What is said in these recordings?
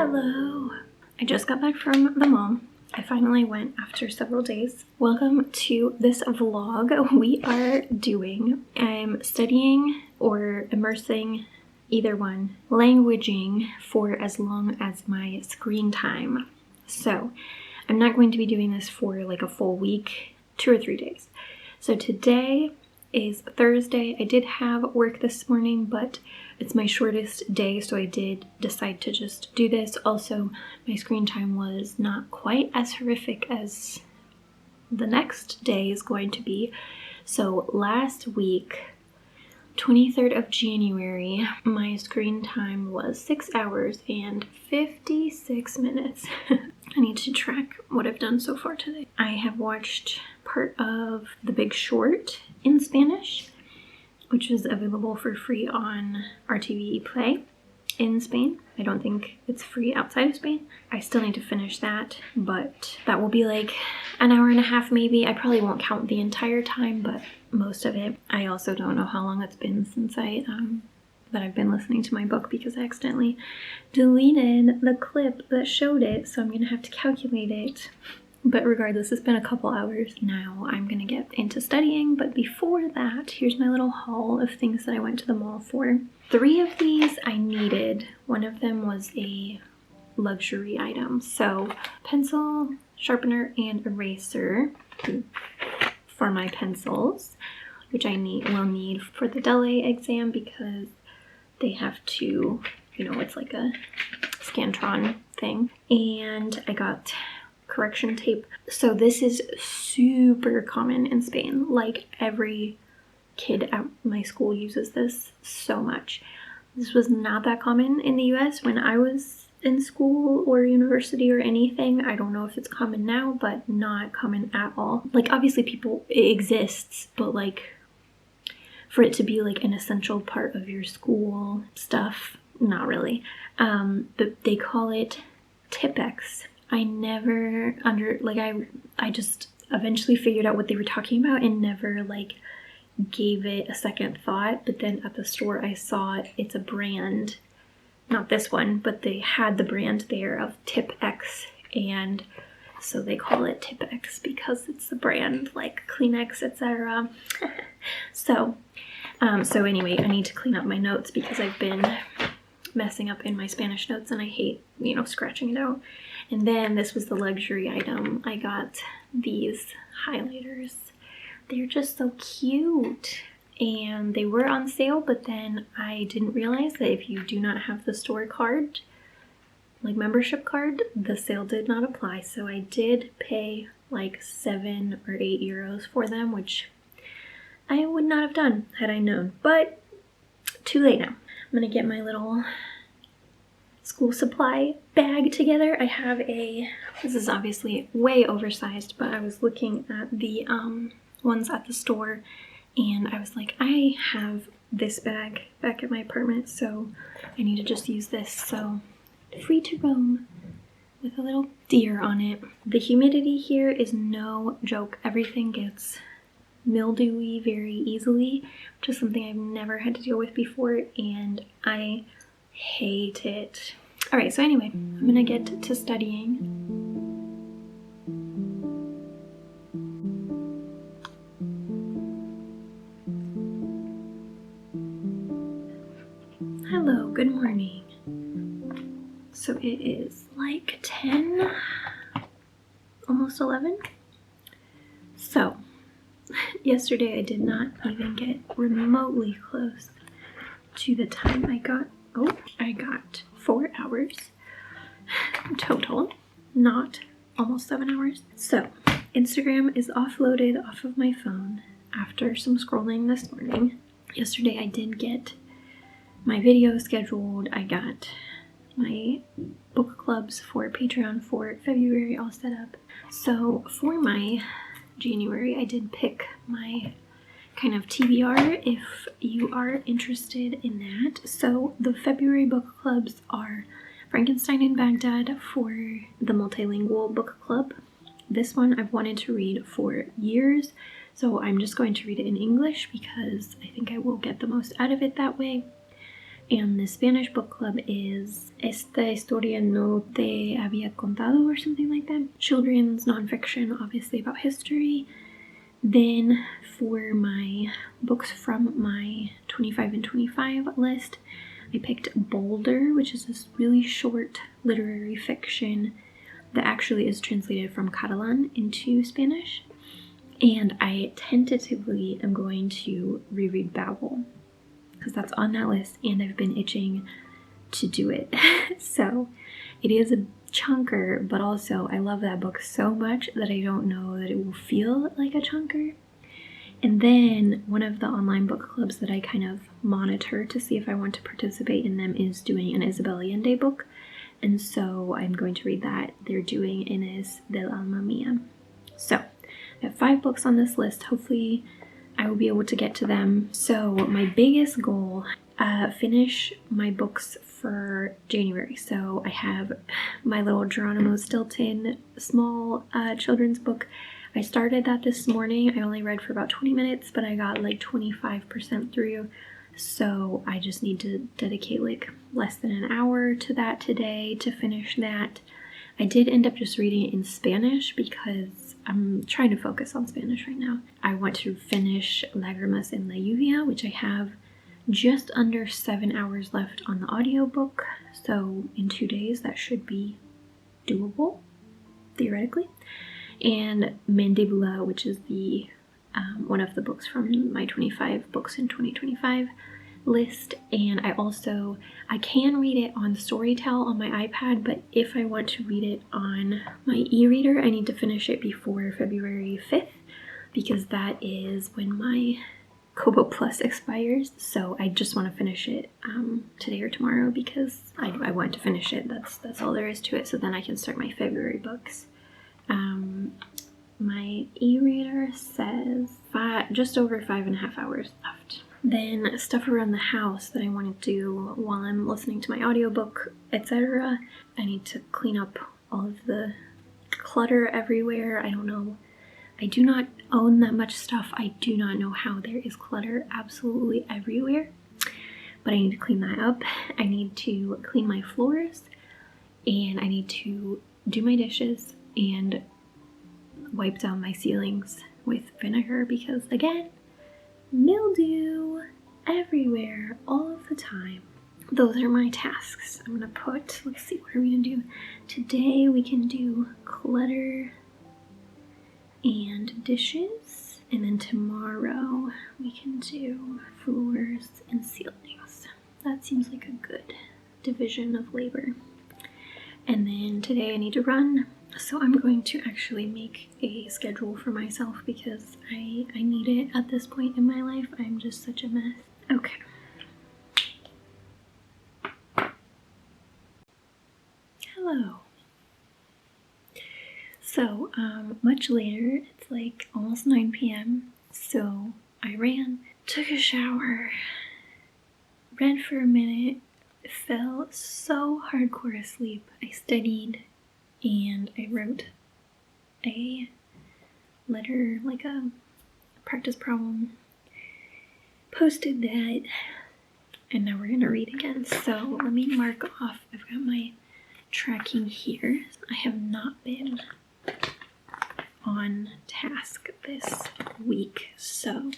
Hello! I just got back from the mall. I finally went after several days. Welcome to this vlog. I'm studying or immersing, either one, languaging for as long as my screen time. So I'm not going to be doing this for like a full week, 2 or 3 days. So today is Thursday. I did have work this morning, but it's my shortest day, so I did decide to just do this. Also, my screen time was not quite as horrific as the next day is going to be. So last week, 23rd of January, my screen time was 6 hours and 56 minutes. I need to track what I've done so far today. I have watched part of The Big Short in Spanish, which is available for free on RTV Play in Spain. I don't think it's free outside of Spain. I still need to finish that, but that will be like an hour and a half maybe. I probably won't count the entire time, but most of it. I also don't know how long it's been since that I've been listening to my book, because I accidentally deleted the clip that showed it, so I'm gonna have to calculate it. But regardless, it's been a couple hours. Now I'm gonna get into studying, but before that, here's my little haul of things that I went to the mall for. 3 of these I needed. One of them was a luxury item. So pencil, sharpener, and eraser for my pencils, which I will need for the dele exam, because they have to, it's like a Scantron thing. And I got correction tape. So this is super common in Spain. Like, every kid at my school uses this so much. This was not that common in the US when I was in school or university or anything. I don't know if it's common now, but not common at all. Like, obviously it exists, but like for it to be like an essential part of your school stuff, not really. But they call it Tipex. I never I just eventually figured out what they were talking about and never like gave it a second thought. But then at the store I saw it's a brand, not this one, but they had the brand there of Tipex, and so they call it Tipex because it's the brand, like Kleenex, etc. So anyway, I need to clean up my notes because I've been messing up in my Spanish notes and I hate, scratching it out. And then this was the luxury item. I got these highlighters. They're just so cute. And they were on sale, but then I didn't realize that if you do not have the store card, like membership card, the sale did not apply. So I did pay like 7 or 8 euros for them, which I would not have done had I known, but too late now. I'm gonna get my little school supply bag together. I have this is obviously way oversized, but I was looking at the ones at the store and I was like, I have this bag back at my apartment, so I need to just use this. So free to roam with a little deer on it. The humidity here is no joke. Everything gets mildewy very easily, which is something I've never had to deal with before, and I hate it. All right, so anyway, I'm gonna get to studying. Hello, good morning. So it is like 10, almost 11. So yesterday I did not even get remotely close to the time I got 4 hours total, not almost 7 hours. So Instagram is offloaded off of my phone after some scrolling this morning. Yesterday I did get my video scheduled. I got my book clubs for Patreon for February all set up. So for my January, I did pick my kind of TBR if you are interested in that. So the February book clubs are Frankenstein in Baghdad for the multilingual book club. This one I've wanted to read for years, so I'm just going to read it in English because I think I will get the most out of it that way. And the Spanish book club is Esta historia no te había contado or something like that. Children's nonfiction, obviously about history. Then for my books from my 25 and 25 list, I picked Boulder, which is this really short literary fiction that actually is translated from Catalan into Spanish. And I tentatively am going to reread Babel, because that's on that list and I've been itching to do it. So it is a chunker, but also I love that book so much that I don't know that it will feel like a chunker. And then one of the online book clubs that I kind of monitor to see if I want to participate in them is doing an Isabel Allende book. And so I'm going to read that. They're doing Inés del Alma Mía. So I have 5 books on this list. Hopefully I will be able to get to them. So my biggest goal, finish my books for January. So I have my little Geronimo Stilton small children's book. I started that this morning. I only read for about 20 minutes, but I got like 25% through. So I just need to dedicate like less than an hour to that today to finish that. I did end up just reading it in Spanish because I'm trying to focus on Spanish right now. I want to finish Lágrimas en la Lluvia, which I have just under 7 hours left on the audiobook. So in 2 days, that should be doable, theoretically. And Mandibula, which is the one of the books from my 25 books in 2025 list. And I can read it on Storytel on my iPad, but if I want to read it on my e-reader, I need to finish it before February 5th, because that is when my Kobo Plus expires. So I just want to finish it today or tomorrow because I want to finish it. That's all there is to it. So then I can start my February books. My e-reader says just over 5.5 hours left. Then stuff around the house that I want to do while I'm listening to my audiobook, etc. I need to clean up all of the clutter everywhere. I don't know. I do not own that much stuff. I do not know how there is clutter absolutely everywhere. But I need to clean that up. I need to clean my floors. And I need to do my dishes and wipe down my ceilings with vinegar because, again, mildew everywhere all of the time. Those are my tasks. I'm gonna let's see, what are we gonna do? Today we can do clutter and dishes, and then tomorrow we can do floors and ceilings. That seems like a good division of labor. And then today I need to run. So I'm going to actually make a schedule for myself because I need it at this point in my life. I'm just such a mess. Okay. Hello. So, much later, it's like almost 9 p.m. So I ran, took a shower, read for a minute, fell so hardcore asleep. I studied and I wrote a letter, like a practice problem, posted that, and now we're gonna read again. So let me mark off. I've got my tracking here. I have not been on task this week, so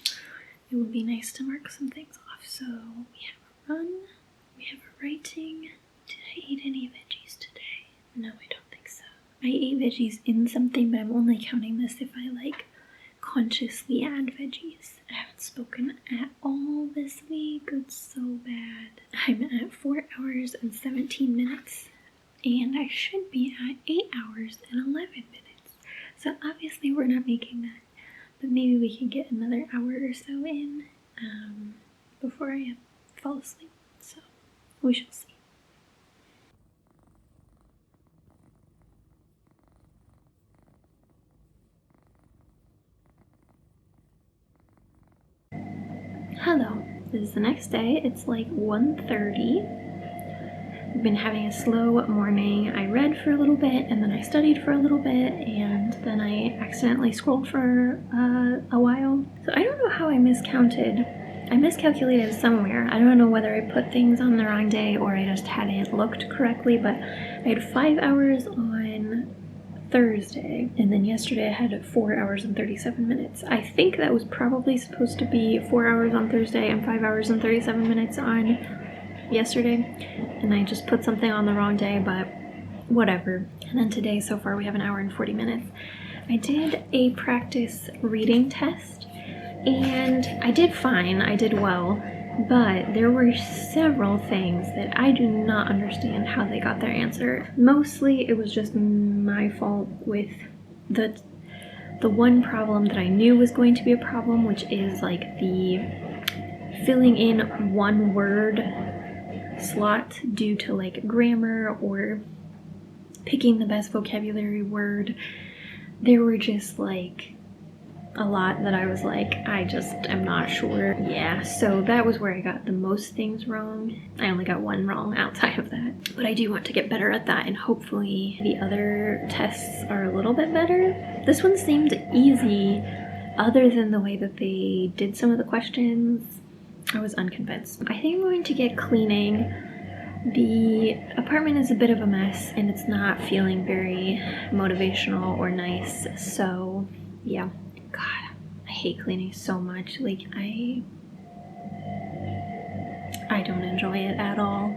it would be nice to mark some things off. So we have a run, we have a writing. Did I eat any veggies today? No, I don't think so. I ate veggies in something, but I'm only counting this if I like consciously add veggies. I haven't spoken at all this week. It's so bad. I'm at 4 hours and 17 minutes, and I should be at 8 hours and 11 minutes. So obviously we're not making that, but maybe we can get another hour or so in before I fall asleep. So we shall see. Hello, this is the next day. It's like 1:30. I've been having a slow morning. I read for a little bit and then I studied for a little bit and then I accidentally scrolled for a while. So I don't know how I miscounted I miscalculated somewhere. I don't know whether I put things on the wrong day or I just hadn't looked correctly, but I had 5 hours on Thursday, and then yesterday I had 4 hours and 37 minutes. I think that was probably supposed to be 4 hours on Thursday and 5 hours and 37 minutes on yesterday, and I just put something on the wrong day, but whatever. And then today, so far, we have 1 hour and 40 minutes. I did a practice reading test, and I did fine. I did well, but there were several things that I do not understand how they got their answer. Mostly it was just my fault with the one problem that I knew was going to be a problem, which is like the filling in one word slot due to like grammar or picking the best vocabulary word. There were just like a lot that I was like, I just am not sure. Yeah, so that was where I got the most things wrong. I only got one wrong outside of that. But I do want to get better at that, and hopefully the other tests are a little bit better. This one seemed easy other than the way that they did some of the questions. I was unconvinced. I think I'm going to get cleaning. The apartment is a bit of a mess and it's not feeling very motivational or nice, so yeah. God, I hate cleaning so much. Like, I don't enjoy it at all.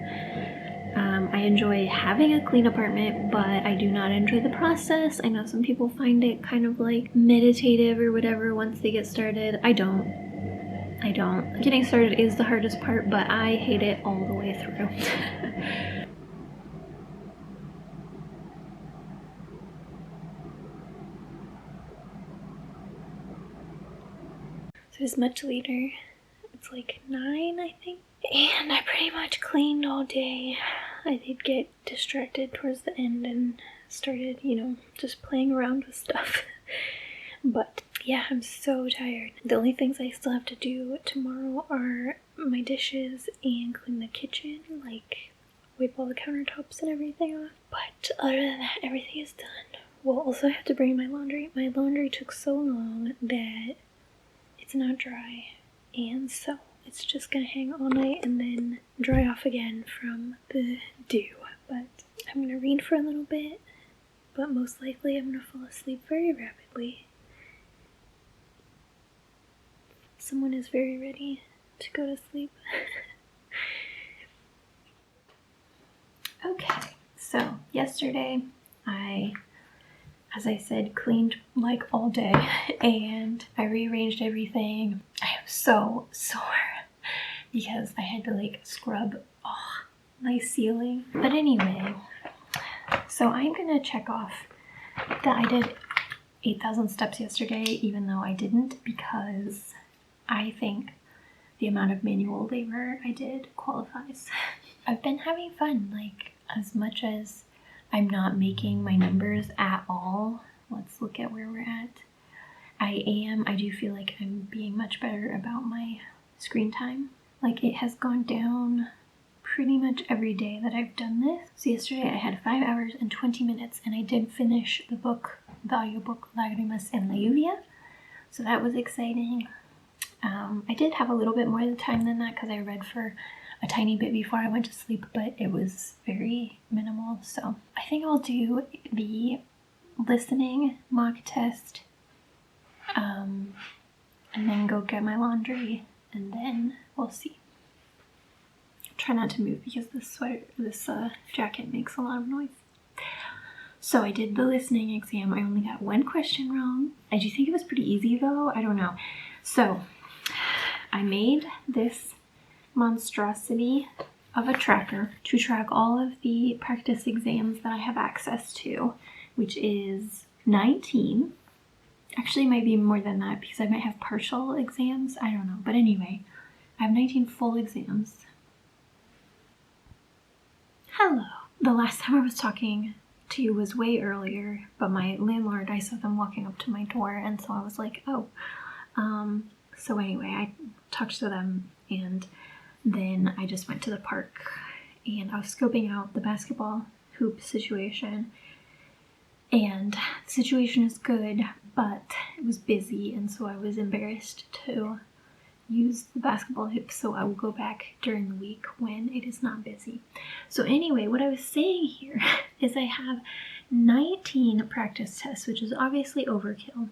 I enjoy having a clean apartment, but I do not enjoy the process. I know some people find it kind of like meditative or whatever once they get started. I don't. Getting started is the hardest part, but I hate it all the way through. So it's much later. It's like 9, I think. And I pretty much cleaned all day. I did get distracted towards the end and started, just playing around with stuff. But yeah, I'm so tired. The only things I still have to do tomorrow are my dishes and clean the kitchen, like wipe all the countertops and everything off. But other than that, everything is done. We'll also have to bring my laundry. My laundry took so long that it's not dry, and so it's just gonna hang all night and then dry off again from the dew. But I'm gonna read for a little bit, but most likely I'm gonna fall asleep very rapidly. Someone is very ready to go to sleep. Okay, so yesterday as I said, cleaned like all day and I rearranged everything. I am so sore because I had to like scrub my ceiling. But anyway, so I'm gonna check off that I did 8,000 steps yesterday, even though I didn't, because I think the amount of manual labor I did qualifies. I've been having fun, like, as much as I'm not making my numbers at all. Let's look at where we're at. I do feel like I'm being much better about my screen time. Like, it has gone down pretty much every day that I've done this. So yesterday I had 5 hours and 20 minutes and I did finish the audiobook Lágrimas en la Lluvia. So that was exciting. I did have a little bit more time than that because I read for a tiny bit before I went to sleep, but it was very minimal. So I think I'll do the listening mock test and then go get my laundry, and then we'll see. Try not to move because this jacket makes a lot of noise. So I did the listening exam. I only got one question wrong. I do think it was pretty easy though. I don't know. So I made this monstrosity of a tracker to track all of the practice exams that I have access to, which is 19. Actually, it might be more than that because I might have partial exams. I don't know. But anyway, I have 19 full exams. Hello. The last time I was talking to you was way earlier, but my landlord, I saw them walking up to my door, and so I was like, oh. So anyway, I talked to them, and then I just went to the park, and I was scoping out the basketball hoop situation, and the situation is good, but it was busy, and so I was embarrassed to use the basketball hoops, so I will go back during the week when it is not busy. So anyway, what I was saying here is I have 19 practice tests, which is obviously overkill.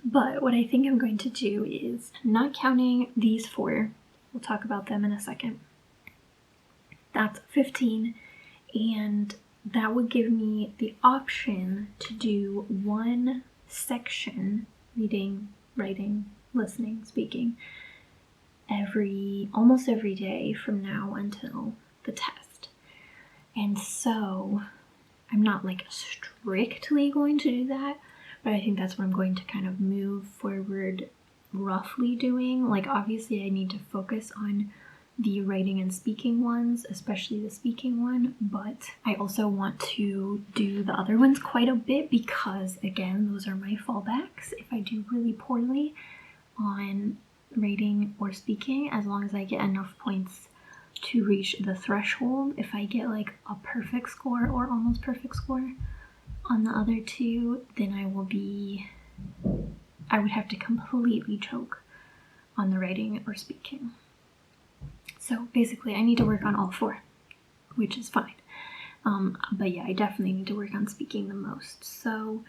But what I think I'm going to do is, not counting these 4, we'll talk about them in a second, that's 15, and that would give me the option to do 1 section, reading, writing, listening, speaking, almost every day from now until the test. And so I'm not like strictly going to do that, but I think that's what I'm going to kind of move forward roughly doing. Like, obviously I need to focus on the writing and speaking ones, especially the speaking one, but I also want to do the other ones quite a bit because, again, those are my fallbacks if I do really poorly on writing or speaking, as long as I get enough points to reach the threshold. If I get like a perfect score or almost perfect score on the other 2, then I would have to completely choke on the writing or speaking. So basically I need to work on all 4, which is fine. But yeah, I definitely need to work on speaking the most. So,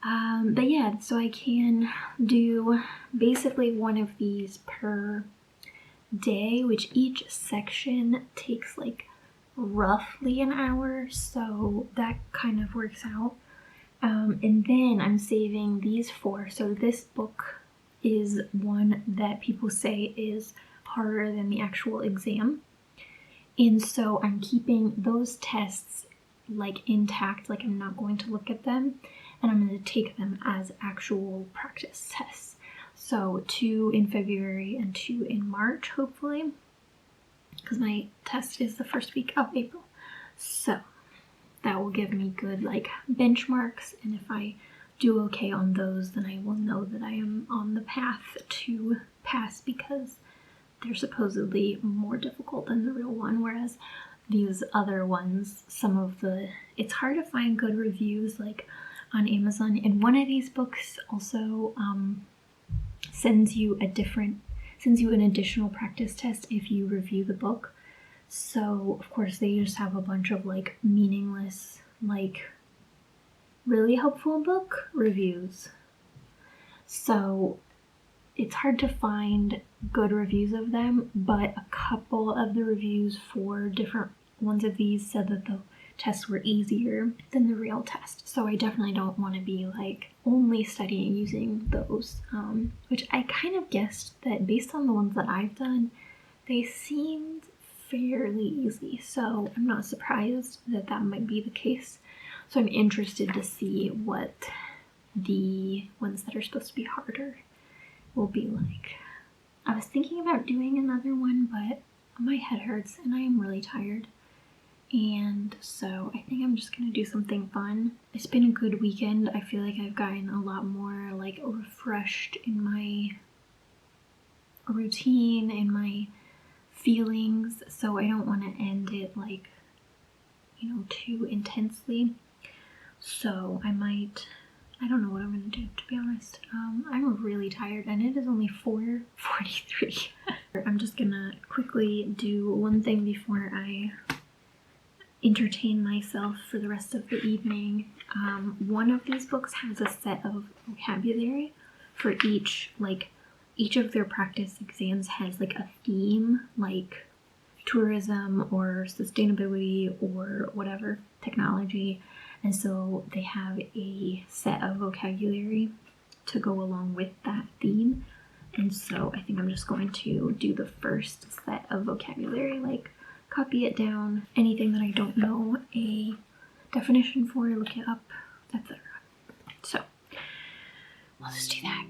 but yeah, so I can do basically 1 of these per day, which each section takes like roughly an hour. So that kind of works out. And then I'm saving these 4. So this book is one that people say is harder than the actual exam. And so I'm keeping those tests like intact, like I'm not going to look at them, and I'm going to take them as actual practice tests. So 2 in February and 2 in March, hopefully, because my test is the first week of April. So that will give me good like benchmarks, and if I do okay on those, then I will know that I am on the path to pass, because they're supposedly more difficult than the real one, whereas these other ones, it's hard to find good reviews like on Amazon. And one of these books also sends you an additional practice test if you review the book. So of course they just have a bunch of like meaningless, like really helpful book reviews. So it's hard to find good reviews of them, but a couple of the reviews for different ones of these said that the tests were easier than the real test. So I definitely don't want to be like only studying using those, which I kind of guessed that based on the ones that I've done, they seemed fairly easy. So I'm not surprised that that might be the case. So I'm interested to see what the ones that are supposed to be harder will be like. I was thinking about doing another one, but my head hurts and I am really tired. And so I think I'm just gonna do something fun. It's been a good weekend. I feel like I've gotten a lot more like refreshed in my routine and my feelings. So I don't want to end it like, too intensely. So I don't know what I'm gonna do, to be honest. I'm really tired and it is only 4:43. I'm just gonna quickly do one thing before I entertain myself for the rest of the evening. One of these books has a set of vocabulary for each of their practice exams has like a theme, like tourism or sustainability or whatever, technology. And so they have a set of vocabulary to go along with that theme. And so I think I'm just going to do the first set of vocabulary, like copy it down, anything that I don't know a definition for, look it up, etc. So I'll just do that.